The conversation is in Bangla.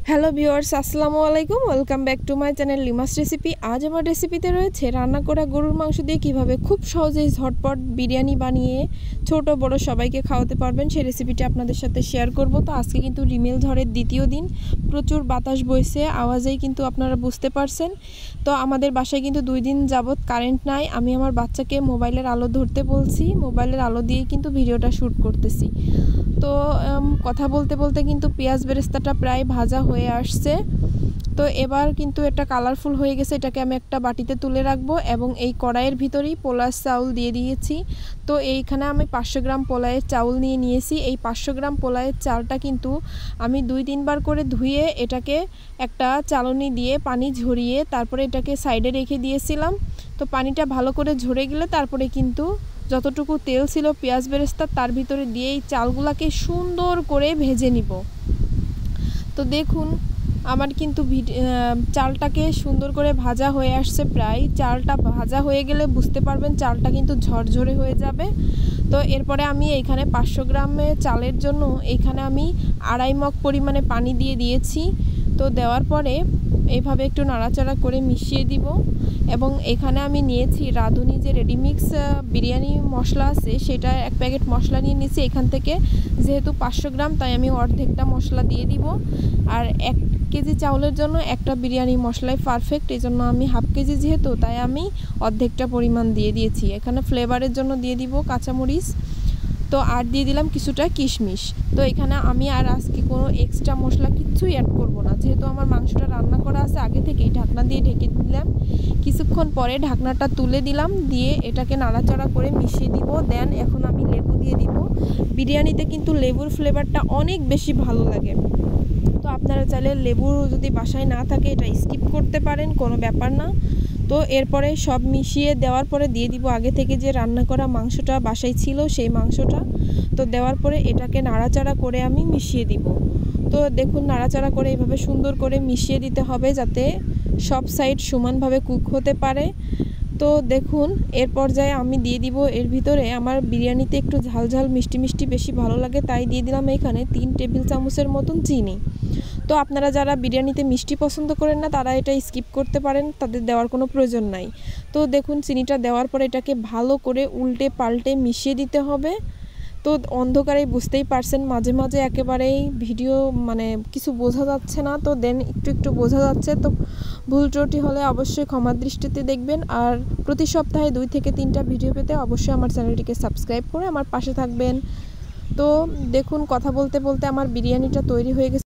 হ্যালো ভিউয়ার্স, আসসালামু আলাইকুম। Welcome back to my channel Lima's recipe. আজ আমার রেসিপিতে রয়েছে রান্না করা গরুর মাংস দিয়ে কিভাবে খুব সহজেই ঝটপট বিরিয়ানি বানিয়ে ছোট বড় সবাইকে খাওয়াতে পারবেন, সেই রেসিপিটা আপনাদের সাথে শেয়ার করব। তো আজকে কিন্তু রিমেল ঝড়ের দ্বিতীয় দিন, প্রচুর বাতাস বইছে, আওয়াজেই কিন্তু আপনারা বুঝতে পারছেন। তো আমাদের বাসায় কিন্তু 2 দিন যাবত কারেন্ট নাই। আমি আমার বাচ্চাকে মোবাইলের আলো ধরতে বলছি, মোবাইলের আলো দিয়ে কিন্তু ভিডিওটা শ্যুট করতেছি। তো কথা বলতে বলতে কিন্তু পেঁয়াজ বেরেস্তাটা প্রায় ভাজা হয়ে আসছে। তো এবার কিন্তু এটা কালারফুল হয়ে গেছে, এটাকে আমি একটা বাটিতে তুলে রাখবো এবং এই কড়াইয়ের ভিতরেই পোলার চাউল দিয়ে দিয়েছি। তো এইখানে আমি 500 গ্রাম পোলায়ের চাউল নিয়েছি। এই 500 গ্রাম পোলায়ের চালটা কিন্তু আমি 2-3 বার করে ধুয়ে এটাকে একটা চালনি দিয়ে পানি ঝরিয়ে তারপরে এটাকে সাইডে রেখে দিয়েছিলাম। তো পানিটা ভালো করে ঝরে গেলে তারপরে কিন্তু যতটুকু তেল ছিল পেঁয়াজ বেরেস্তা তার ভিতরে দিয়ে এই চালগুলাকে সুন্দর করে ভেজে নিব। তো দেখুন আমার কিন্তু চালটাকে সুন্দর করে ভাজা হয়ে আসছে। প্রায় চালটা ভাজা হয়ে গেলে বুঝতে পারবেন চালটা কিন্তু ঝরঝরে হয়ে যাবে। তো এরপরে আমি এইখানে 500 গ্রামে চালের জন্য এইখানে আমি 2.5 মগ পরিমাণে পানি দিয়ে দিয়েছি। তো দেওয়ার পরে এইভাবে একটু নাড়াচাড়া করে মিশিয়ে দিব এবং এখানে আমি নিয়েছি রাঁধুনি যে রেডিমিক্স বিরিয়ানি মশলা আছে, সেটা 1 প্যাকেট মশলা নিয়ে নিয়েছি। এখান থেকে যেহেতু 500 গ্রাম তাই আমি অর্ধেকটা মশলা দিয়ে দিব। আর 1 কেজি চাউলের জন্য একটা বিরিয়ানি মশলাই পারফেক্ট, এই জন্য আমি হাফ কেজি যেহেতু তাই আমি অর্ধেকটা পরিমাণ দিয়ে দিয়েছি। এখানে ফ্লেভারের জন্য দিয়ে দিব কাঁচামরিচ, তো আর দিয়ে দিলাম কিছুটা কিশমিশ। তো এখানে আমি আর আজকে কোনো এক্সট্রা মশলা কিচ্ছুই অ্যাড করব না, যেহেতু আমার মাংসটা রান্না করা আছে আগে থেকেই। ঢাকনা দিয়ে ঢেকে দিলাম, কিছুক্ষণ পরে ঢাকনাটা তুলে দিলাম, দিয়ে এটাকে নাড়াচাড়া করে মিশিয়ে দিব। দেন এখন আমি লেবু দিয়ে দিব। বিরিয়ানিতে কিন্তু লেবুর ফ্লেভারটা অনেক বেশি ভালো লাগে। তো আপনারা চাইলে লেবু যদি বাসায় না থাকে এটা স্কিপ করতে পারেন, কোনো ব্যাপার না। তো এরপরে সব মিশিয়ে দেওয়ার পরে দিয়ে দিব আগে থেকে যে রান্না করা মাংসটা বাসায় ছিল সেই মাংসটা। তো দেওয়ার পরে এটাকে নাড়াচাড়া করে আমি মিশিয়ে দিব। তো দেখুন নাড়াচাড়া করে এইভাবে সুন্দর করে মিশিয়ে দিতে হবে যাতে সব সাইড সমানভাবে কুক হতে পারে। তো দেখুন এর পর্যায়ে আমি দিয়ে দিব এর ভিতরে, আমার বিরিয়ানিতে একটু ঝাল ঝাল মিষ্টি মিষ্টি বেশি ভালো লাগে তাই দিয়ে দিলাম এখানে 3 টেবিল চামচের মতন চিনি। তো আপনারা যারা বিরিয়ানিতে মিষ্টি পছন্দ করেন না তারা এটা স্কিপ করতে পারেন, তাদের দেওয়ার কোনো প্রয়োজন নাই। তো দেখুন চিনিটা দেওয়ার পরে এটাকে ভালো করে উল্টে পাল্টে মিশিয়ে দিতে হবে। তো অন্ধকারে বুঝতেই পারছেন মাঝে মাঝে একেবারেই ভিডিও কিছু বোঝা যাচ্ছে না, তো দেন একটু একটু বোঝা যাচ্ছে। তো ভুল ত্রুটি হলে অবশ্যই ক্ষমার দৃষ্টিতে দেখবেন। আর প্রতি সপ্তাহে 2 থেকে 3টা ভিডিও পেতে অবশ্যই আমার চ্যানেলটিকে সাবস্ক্রাইব করে আমার পাশে থাকবেন। তো দেখুন কথা বলতে বলতে আমার বিরিয়ানিটা তৈরি হয়ে গেছে।